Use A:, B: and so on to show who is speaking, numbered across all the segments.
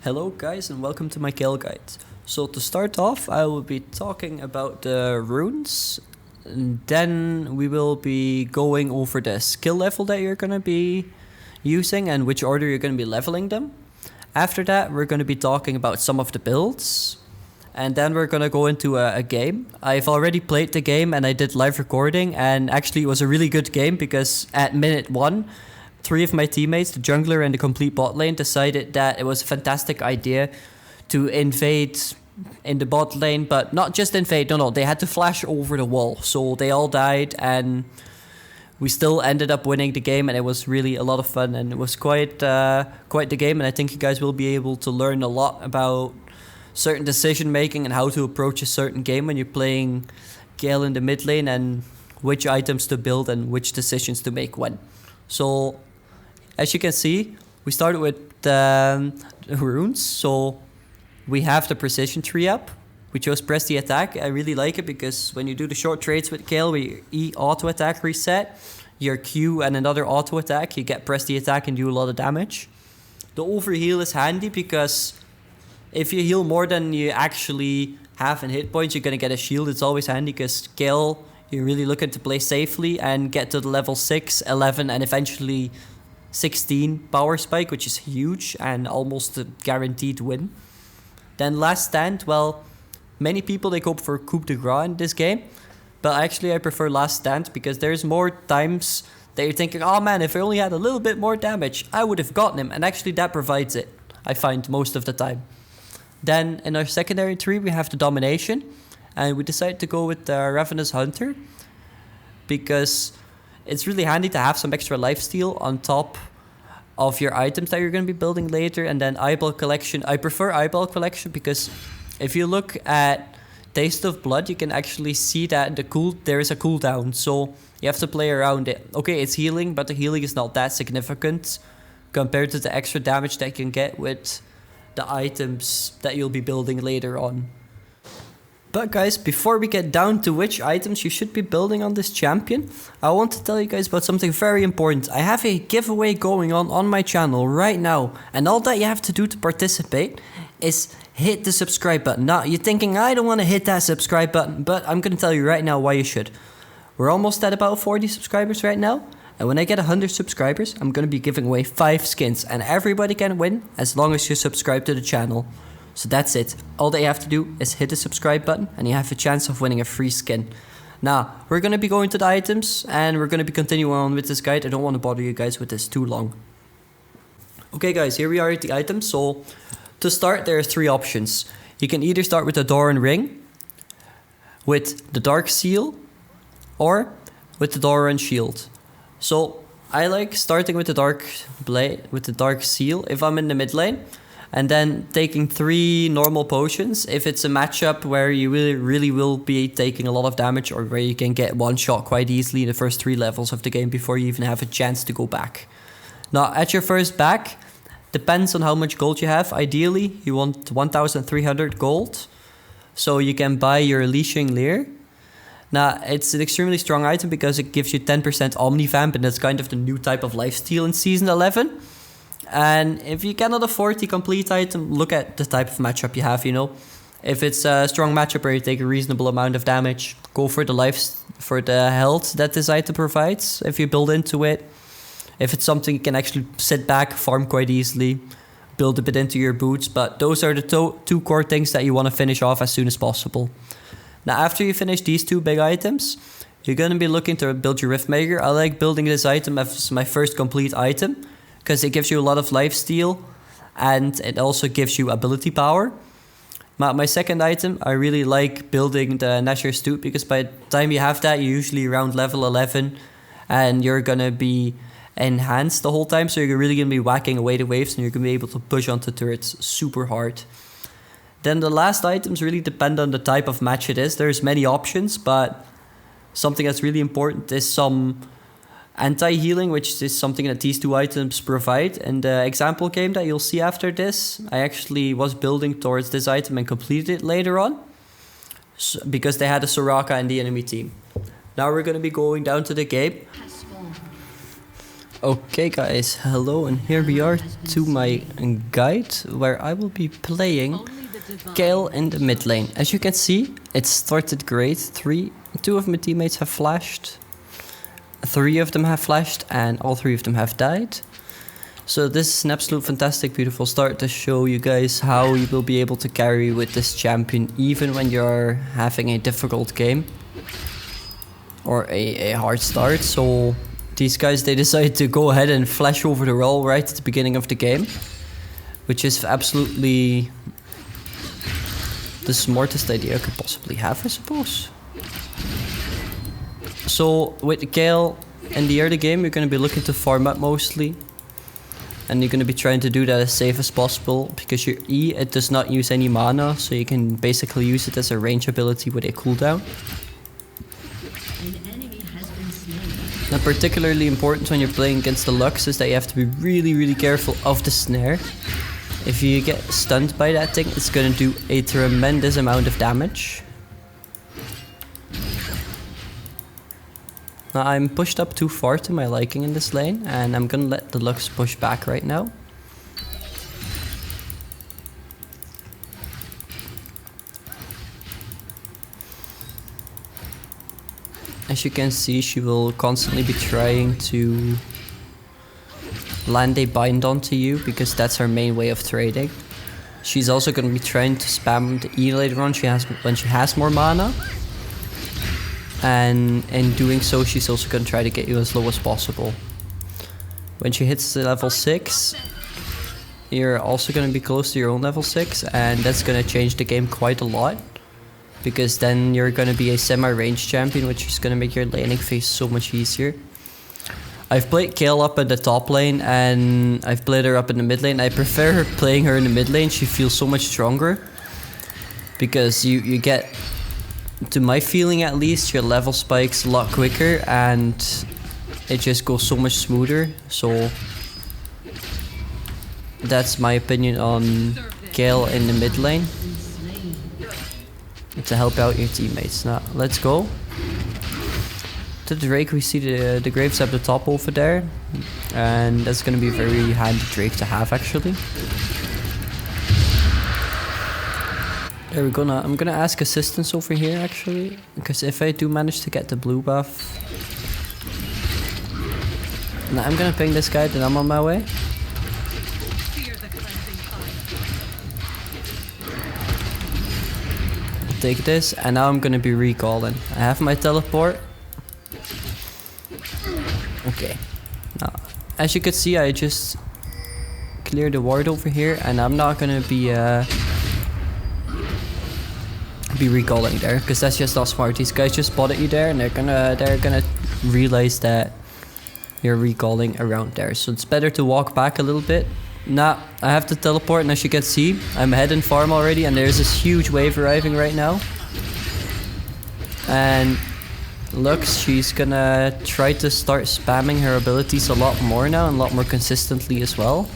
A: Hello guys and welcome to my Kayle guide. So to start off I will be talking about the runes, and then we will be going over the skill level that you're going to be using and which order you're going to be leveling them. After that we're going to be talking about some of the builds, and then we're going to go into a game. I've already played the game and I did live recording, and actually it was a really good game because at minute 1 3 of my teammates, the jungler and the complete bot lane, decided that it was a fantastic idea to invade in the bot lane, but not just invade, no, they had to flash over the wall. So they all died and we still ended up winning the game, and it was really a lot of fun, and it was quite the game, and I think you guys will be able to learn a lot about certain decision making and how to approach a certain game when you're playing Kayle in the mid lane, and which items to build and which decisions to make when. So as you can see, we started with runes. So we have the precision tree up. We chose press the attack. I really like it because when you do the short trades with Kayle, we E auto attack reset, your Q and another auto attack, you get press the attack and do a lot of damage. The overheal is handy because if you heal more than you actually have in hit points, you're gonna get a shield. It's always handy because Kayle, you're really looking to play safely and get to the level 6, 11 and eventually 16 power spike, which is huge and almost a guaranteed win. Then last stand, well, many people they go for coup de grace in this game, but actually I prefer last stand because there's more times that you're thinking, oh man, if I only had a little bit more damage, I would have gotten him, and actually that provides it, I find, most of the time. Then in our secondary tree we have the domination, and we decided to go with the Ravenous Hunter because it's really handy to have some extra lifesteal on top of your items that you're going to be building later. And then eyeball collection. I prefer eyeball collection because if you look at Taste of Blood, you can actually see that there is a cooldown. So you have to play around it. Okay, it's healing, but the healing is not that significant compared to the extra damage that you can get with the items that you'll be building later on. But guys, before we get down to which items you should be building on this champion, I want to tell you guys about something very important. I have a giveaway going on my channel right now, and all that you have to do to participate is hit the subscribe button. Now, you're thinking, I don't want to hit that subscribe button, but I'm going to tell you right now why you should. We're almost at about 40 subscribers right now, and when I get 100 subscribers, I'm going to be giving away 5 skins, and everybody can win as long as you subscribe to the channel. So that's it. All that you have to do is hit the subscribe button and you have a chance of winning a free skin. Now, we're going to be going to the items and we're going to be continuing on with this guide. I don't want to bother you guys with this too long. Okay guys, here we are at the items. So to start, there are 3 options. You can either start with the Doran Ring, with the Dark Seal, or with the Doran Shield. So I like starting with the Dark Blade, with the Dark Seal if I'm in the mid lane. And then taking 3 normal potions if it's a matchup where you really will be taking a lot of damage, or where you can get one shot quite easily in the first 3 levels of the game before you even have a chance to go back. Now at your first back, depends on how much gold you have. Ideally you want 1300 gold so you can buy your Leashing Leer. Now it's an extremely strong item because it gives you 10% Omnivamp, and that's kind of the new type of lifesteal in Season 11. And if you cannot afford the complete item, look at the type of matchup you have, you know. If it's a strong matchup where you take a reasonable amount of damage, go for the health that this item provides if you build into it. If it's something you can actually sit back, farm quite easily, build a bit into your boots. But those are the 2 core things that you want to finish off as soon as possible. Now after you finish these 2 big items, you're going to be looking to build your Riftmaker. I like building this item as my first complete item, because it gives you a lot of lifesteal and it also gives you ability power. My second item, I really like building the Nashor's Tooth, because by the time you have that, you're usually around level 11 and you're gonna be enhanced the whole time, so you're really gonna be whacking away the waves and you're gonna be able to push onto turrets super hard. Then the last items really depend on the type of match it is. There's many options, but something that's really important is some anti-healing, which is something that these 2 items provide. In the example game that you'll see after this, I actually was building towards this item and completed it later on, because they had a Soraka in the enemy team. Now we're going to be going down to the game. Okay guys, hello, and here we are to my guide where I will be playing Kayle in the mid lane. As you can see, it started great. Two of my teammates have flashed, 3 of them have flashed, and all 3 of them have died. So this is an absolute fantastic, beautiful start to show you guys how you will be able to carry with this champion even when you're having a difficult game or a hard start. So these guys, they decided to go ahead and flash over the wall right at the beginning of the game, which is absolutely the smartest idea I could possibly have, I suppose. So with Kayle in the early game, you're going to be looking to farm up mostly, and you're going to be trying to do that as safe as possible because your E, it does not use any mana, so you can basically use it as a range ability with a cooldown. And particularly important when you're playing against the Lux is that you have to be really careful of the snare. If you get stunned by that thing, it's gonna do a tremendous amount of damage. Now I'm pushed up too far to my liking in this lane, and I'm gonna let the Lux push back right now. As you can see, she will constantly be trying to land a bind onto you because that's her main way of trading. She's also going to be trying to spam the E later on when she has more mana. And in doing so, she's also going to try to get you as low as possible. When she hits the level 6, you're also going to be close to your own level 6, and that's going to change the game quite a lot. Because then you're going to be a semi-range champion, which is going to make your laning phase so much easier. I've played Kayle up in the top lane, and I've played her up in the mid lane. I prefer playing her in the mid lane. She feels so much stronger. Because you get, to my feeling at least, your level spikes a lot quicker, and it just goes so much smoother. So that's my opinion on Kayle in the mid lane, to help out your teammates. Now let's go to the Drake. We see the Graves at the top over there, and that's gonna be a very handy Drake to have actually. There we go. Now I'm gonna ask assistance over here actually, because if I do manage to get the blue buff, now I'm gonna ping this guy, then I'm on my way. Take this, and now I'm gonna be recalling. I have my teleport. Okay. Now, as you can see, I just cleared the ward over here, and I'm not gonna be recalling there, because that's just not smart. These guys just spotted you there, and they're gonna realize that you're recalling around there. So it's better to walk back a little bit. Nah, I have to teleport, and as you can see, I'm ahead in farm already, and there's this huge wave arriving right now. And Lux, she's gonna try to start spamming her abilities a lot more now, and a lot more consistently as well.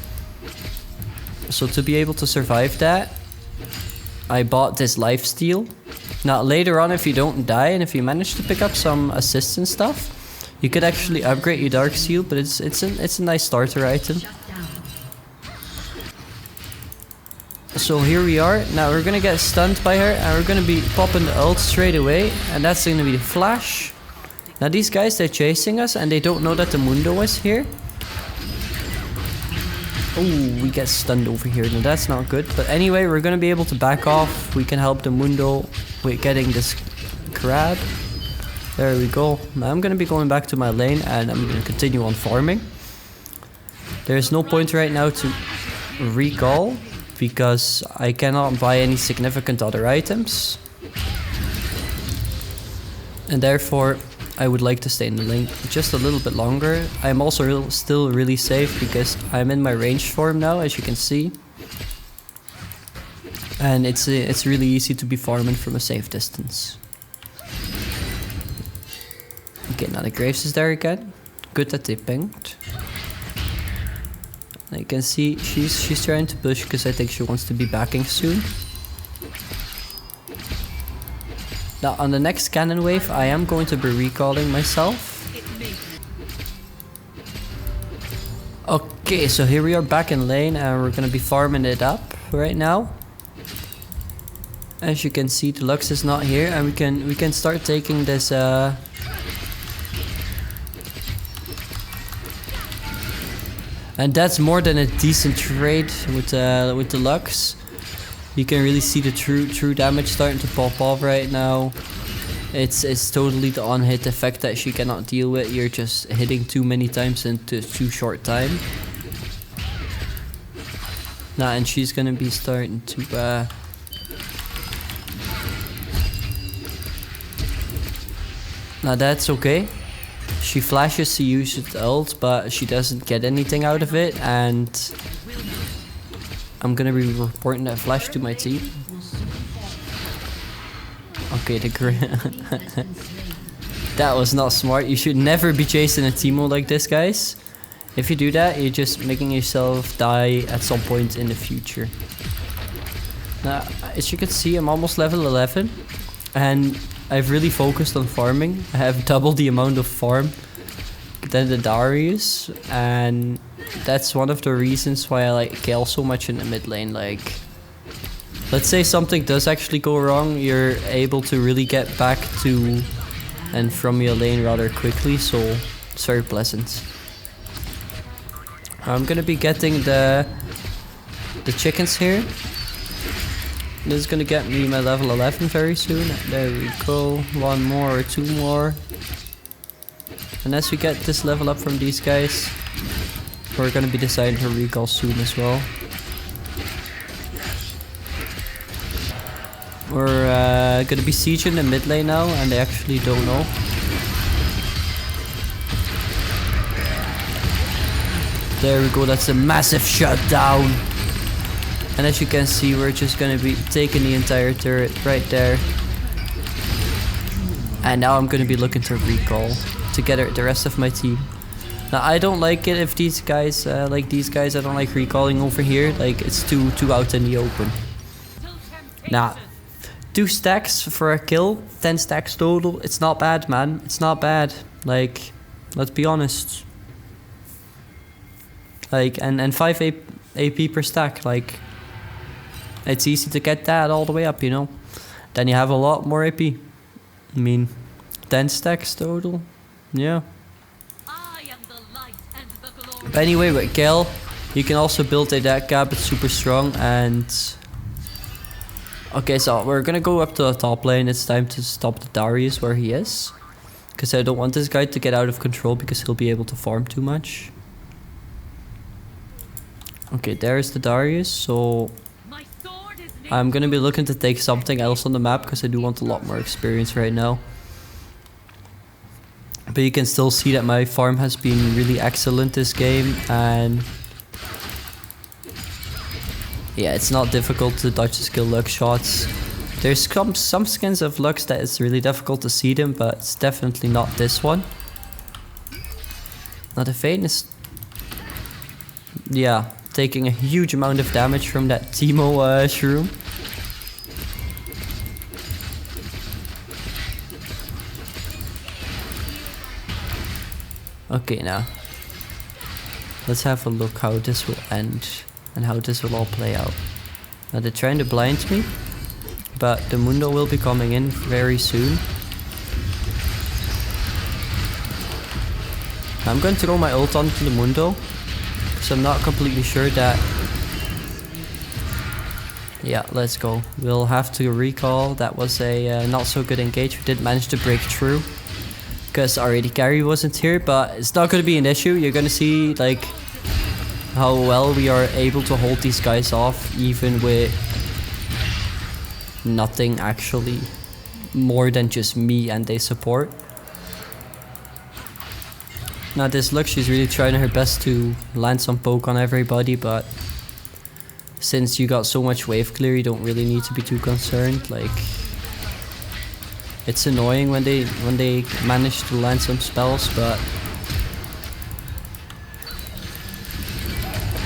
A: So to be able to survive that, I bought this lifesteal. Now later on, if you don't die, and if you manage to pick up some assists and stuff, you could actually upgrade your Dark Seal, but it's a nice starter item. So here we are. Now we're gonna get stunned by her, and we're gonna be popping the ult straight away, and that's gonna be the flash. Now these guys, they're chasing us, and they don't know that the Mundo is here. Oh, we get stunned over here. Now that's not good. But anyway, we're gonna be able to back off. We can help the Mundo with getting this crab. There we go. Now I'm gonna be going back to my lane, and I'm gonna continue on farming. There's no point right now to recall, because I cannot buy any significant other items, and therefore I would like to stay in the lane just a little bit longer. I'm also still really safe because I'm in my ranged form now, as you can see, and it's really easy to be farming from a safe distance. Okay, now the Graves is there again. Good that they pinged. You can see she's trying to push because I think she wants to be backing soon. Now on the next cannon wave, I am going to be recalling myself. Okay, so here we are back in lane and we're gonna be farming it up right now. As you can see, the Lux is not here, and we can start taking this and that's more than a decent trade with the Lux. You can really see the true damage starting to pop off right now. It's totally the on-hit effect that she cannot deal with. You're just hitting too many times in too short time. Nah, and she's gonna be starting to now that's okay. She flashes to use the ult, but she doesn't get anything out of it, and I'm gonna be reporting that flash to my team. Okay, that was not smart. You should never be chasing a Teemo like this, guys. If you do that, you're just making yourself die at some point in the future. Now, as you can see, I'm almost level 11, and I've really focused on farming. I have double the amount of farm than the Darius, and that's one of the reasons why I like Kayle so much in the mid lane. Like, let's say something does actually go wrong, you're able to really get back to and from your lane rather quickly, so it's very pleasant. I'm gonna be getting the chickens here. This is gonna get me my level 11 very soon. There we go. One more or two more. And as we get this level up from these guys, we're gonna be deciding to recall soon as well. We're gonna be sieging the mid lane now, and they actually don't know. There we go, that's a massive shutdown. And as you can see, we're just gonna be taking the entire turret right there. And now I'm gonna be looking to recall to get the rest of my team. Now I don't like it if these guys, like these guys, I don't like recalling over here. Like, it's too out in the open. Now, 2 stacks for a kill, 10 stacks total. It's not bad, man. It's not bad. Like, let's be honest. Like, and 5 AP per stack. Like, it's easy to get that all the way up, you know. Then you have a lot more AP. I mean, 10 stacks total. Yeah. But anyway, with Kayle, you can also build a deck cap. It's super strong. And okay, so we're gonna go up to the top lane. It's time to stop the Darius where he is, because I don't want this guy to get out of control, because he'll be able to farm too much. Okay, there's the Darius. So I'm gonna be looking to take something else on the map, because I do want a lot more experience right now. But you can still see that my farm has been really excellent this game, and yeah, it's not difficult to dodge the skill Lux shots. There's some skins of Lux that it's really difficult to see them, but it's definitely not this one. Now the Vayne is, yeah, taking a huge amount of damage from that Teemo shroom. Okay, now let's have a look how this will end and how this will all play out. Now they're trying to blind me, but the Mundo will be coming in very soon. I'm going to throw my ult onto the Mundo, because I'm not completely sure that... Yeah, let's go. We'll have to recall. That was a not so good engage. We did manage to break through, because our AD carry wasn't here, but it's not going to be an issue. You're going to see like how well we are able to hold these guys off, even with nothing actually more than just me and they support. Now this Lux, she's really trying her best to land some poke on everybody, but since you got so much wave clear, you don't really need to be too concerned. Like, it's annoying when they manage to land some spells, but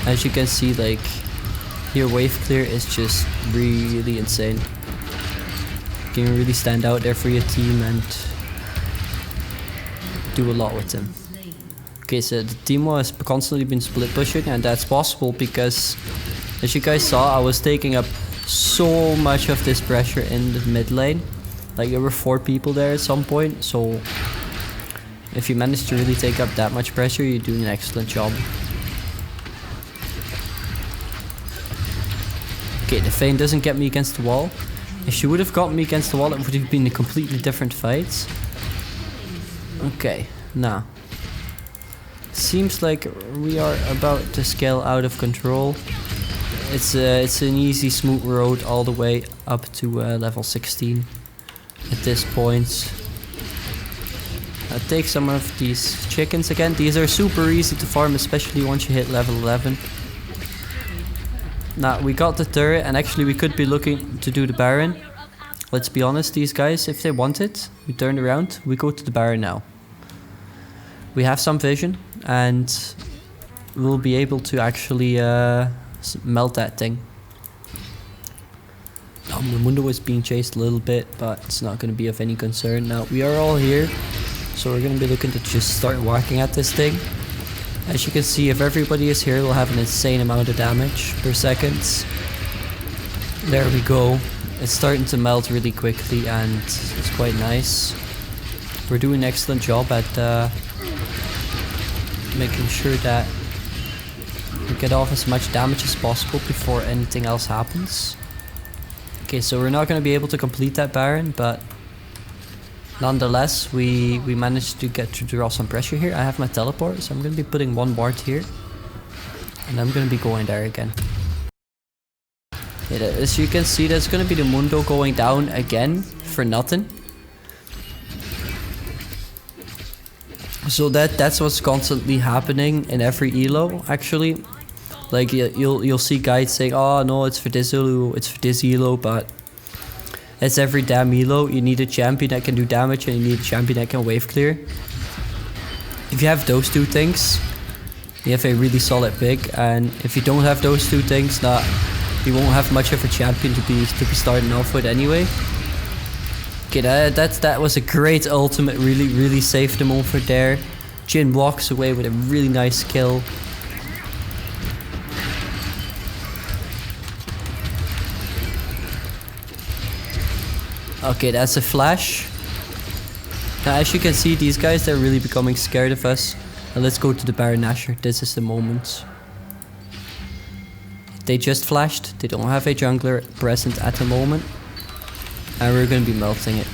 A: as you can see, like, your wave clear is just really insane. You can really stand out there for your team and do a lot with them. Okay, so the team has constantly been split pushing, and that's possible because, as you guys saw, I was taking up so much of this pressure in the mid lane. Like, there were 4 people there at some point, so if you manage to really take up that much pressure, you're doing an excellent job. Okay, the Vayne doesn't get me against the wall. If she would have gotten me against the wall, it would have been a completely different fight. Okay, now. Seems like we are about to scale out of control. It's an easy, smooth road all the way up to level 16 at this point. I'll take some of these chickens again. These are super easy to farm, especially once you hit level 11. Now, we got the turret, and actually we could be looking to do the Baron. Let's be honest, these guys, if they want it, we turn around, we go to the Baron now. We have some vision, and we'll be able to actually melt that thing. Mundo is being chased a little bit, but it's not going to be of any concern. Now, we are all here, so we're going to be looking to just start whacking at this thing. As you can see, if everybody is here, we'll have an insane amount of damage per second. There we go. It's starting to melt really quickly, and it's quite nice. We're doing an excellent job at making sure that we get off as much damage as possible before anything else happens. Okay, so we're not going to be able to complete that Baron, but nonetheless, we managed to get to draw some pressure here. I have my teleport, so I'm going to be putting 1 ward here. And I'm going to be going there again. Yeah, as you can see, that's going to be the Mundo going down again for nothing. So that's what's constantly happening in every elo, actually. Like, you'll see guides saying, oh no, it's for this elo, it's for this elo, but it's every damn elo. You need a champion that can do damage, and you need a champion that can wave clear. If you have those 2 things, you have a really solid pick, and if you don't have those 2 things, you won't have much of a champion to be starting off with anyway. Okay, that was a great ultimate. Really saved them over there. Jhin walks away with a really nice kill. Okay, that's a flash. Now, as you can see, these guys, they're really becoming scared of us. Now, let's go to the Baron Nashor. This is the moment. They just flashed. They don't have a jungler present at the moment. And we're going to be melting it.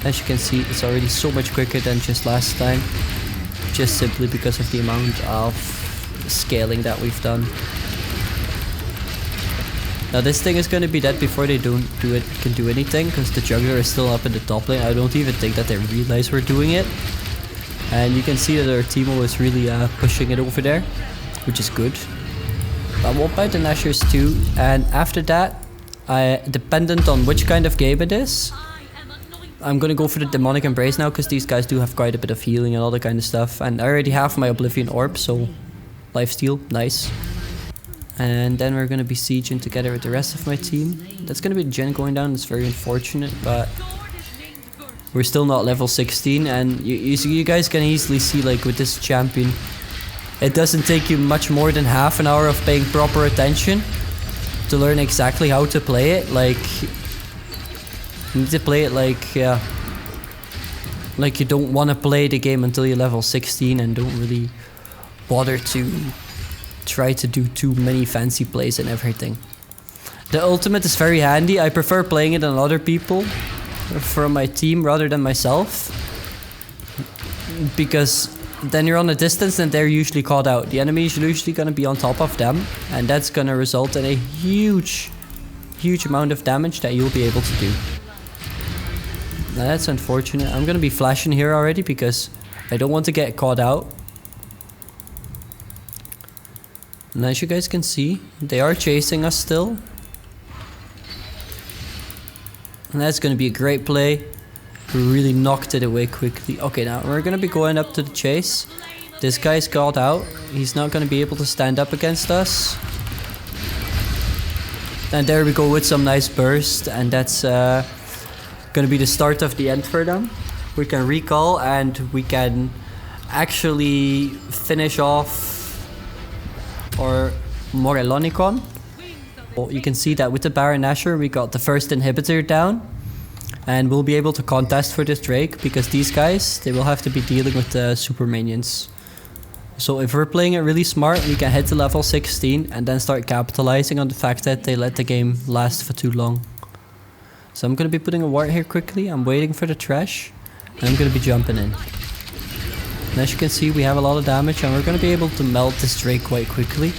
A: As you can see, it's already so much quicker than just last time. Just simply because of the amount of scaling that we've done. Now this thing is going to be dead before they can do anything, because the jungler is still up in the top lane. I don't even think that they realize we're doing it. And you can see that our Teemo is really pushing it over there, which is good. I won't buy the Nashors too, and after that, dependent on which kind of game it is, I'm gonna go for the Demonic Embrace now, because these guys do have quite a bit of healing and all that kind of stuff. And I already have my Oblivion Orb, so lifesteal, nice. And then we're gonna be sieging together with the rest of my team. That's gonna be Jhin going down. It's very unfortunate, but we're still not level 16. And you guys can easily see, like, with this champion, it doesn't take you much more than half an hour of paying proper attention to learn exactly how to play it. Like, you need to play it like, yeah, like you don't want to play the game until you're level 16 and don't really bother to try to do too many fancy plays and everything. The ultimate is very handy. I prefer playing it on other people from my team rather than myself, because then you're on a distance and they're usually caught out. The enemy is usually going to be on top of them, and that's going to result in a huge amount of damage that you'll be able to do. Now that's unfortunate. I'm going to be flashing here already because I don't want to get caught out. And as you guys can see, they are chasing us still. And that's going to be a great play. We really knocked it away quickly. Okay, now we're going to be going up to the chase. This guy's got out. He's not going to be able to stand up against us. And there we go with some nice burst. And that's going to be the start of the end for them. We can recall and we can actually finish off our Morelonicon. Well, you can see that with the Baron Nashor we got the first inhibitor down, and we'll be able to contest for this Drake because these guys, they will have to be dealing with the super minions. So if we're playing it really smart, we can hit the level 16 and then start capitalizing on the fact that they let the game last for too long. So I'm gonna be putting a ward here quickly. I'm waiting for the trash and I'm gonna be jumping in. And as you can see, we have a lot of damage and we're gonna be able to melt this Drake quite quickly.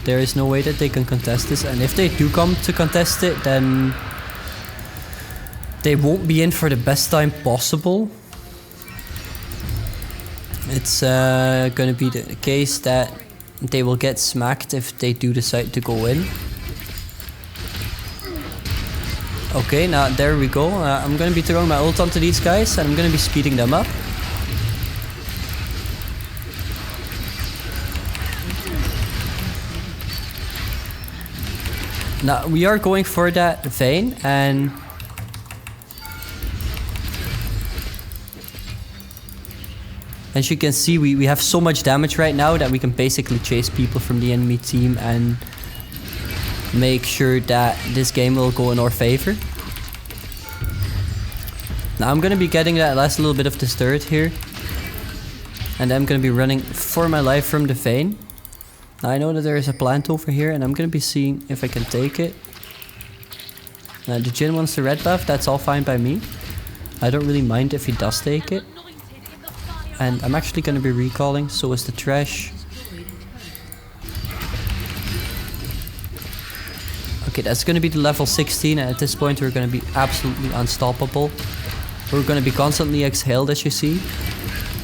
A: There is no way that they can contest this, and if they do come to contest it, then they won't be in for the best time possible. It's gonna be the case that they will get smacked if they do decide to go in. Okay, now there we go. I'm gonna be throwing my ult onto these guys and I'm gonna be speeding them up. Now we are going for that Vayne, and as you can see, we have so much damage right now that we can basically chase people from the enemy team and make sure that this game will go in our favor. Now I'm gonna be getting that last little bit of this turret here, and I'm gonna be running for my life from the Vayne. Now I know that there is a plant over here and I'm gonna be seeing if I can take it. Now the Jhin wants the red buff, that's all fine by me. I don't really mind if he does take it. And I'm actually gonna be recalling, so is the trash. Okay, that's gonna be the level 16, and at this point we're gonna be absolutely unstoppable. We're gonna be constantly exhaled, as you see.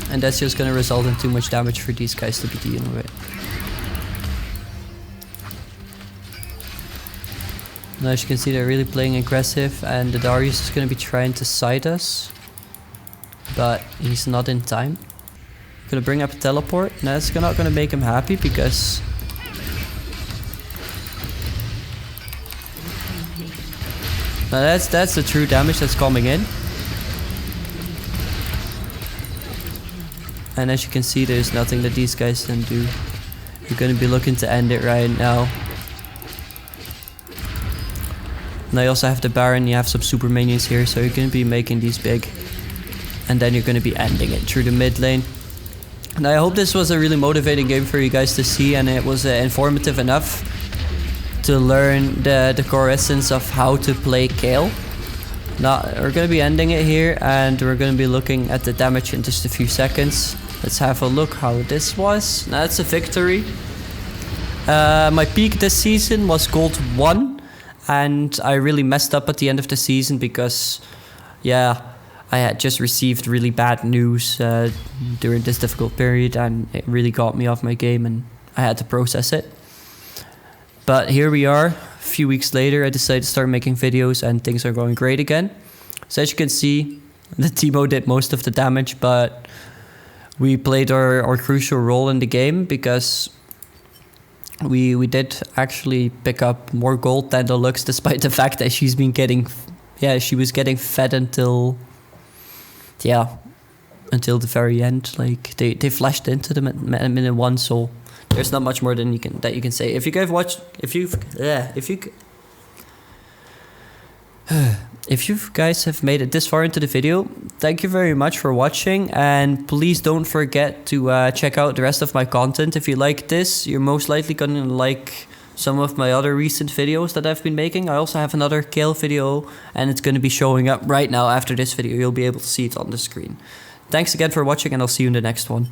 A: And that's just gonna result in too much damage for these guys to be dealing with. Now as you can see, they're really playing aggressive, and the Darius is going to be trying to side us, but he's not in time. I'm going to bring up a teleport. Now that's not going to make him happy because now that's the true damage that's coming in. And as you can see, there's nothing that these guys can do. You're going to be looking to end it right now. Now you also have the Baron, you have some super minions here, so you're going to be making these big. And then you're going to be ending it through the mid lane. And I hope this was a really motivating game for you guys to see, and it was informative enough to learn the core essence of how to play Kayle. Now we're going to be ending it here, and we're going to be looking at the damage in just a few seconds. Let's have a look how this was. Now it's a victory. My peak this season was gold 1. And I really messed up at the end of the season because, yeah, I had just received really bad news during this difficult period, and it really got me off my game and I had to process it. But here we are, a few weeks later, I decided to start making videos and things are going great again. So as you can see, the Teemo did most of the damage, but we played our crucial role in the game because we did actually pick up more gold than the Lux, despite the fact that she's been getting, she was getting fed until the very end. Like they flashed into them at minute 1, so there's not much more than you can say. If you guys watched, if you guys have made it this far into the video, thank you very much for watching, and please don't forget to check out the rest of my content. If you like this, you're most likely gonna like some of my other recent videos that I've been making. I also have another Kayle video, and it's gonna be showing up right now after this video. You'll be able to see it on the screen. Thanks again for watching, and I'll see you in the next one.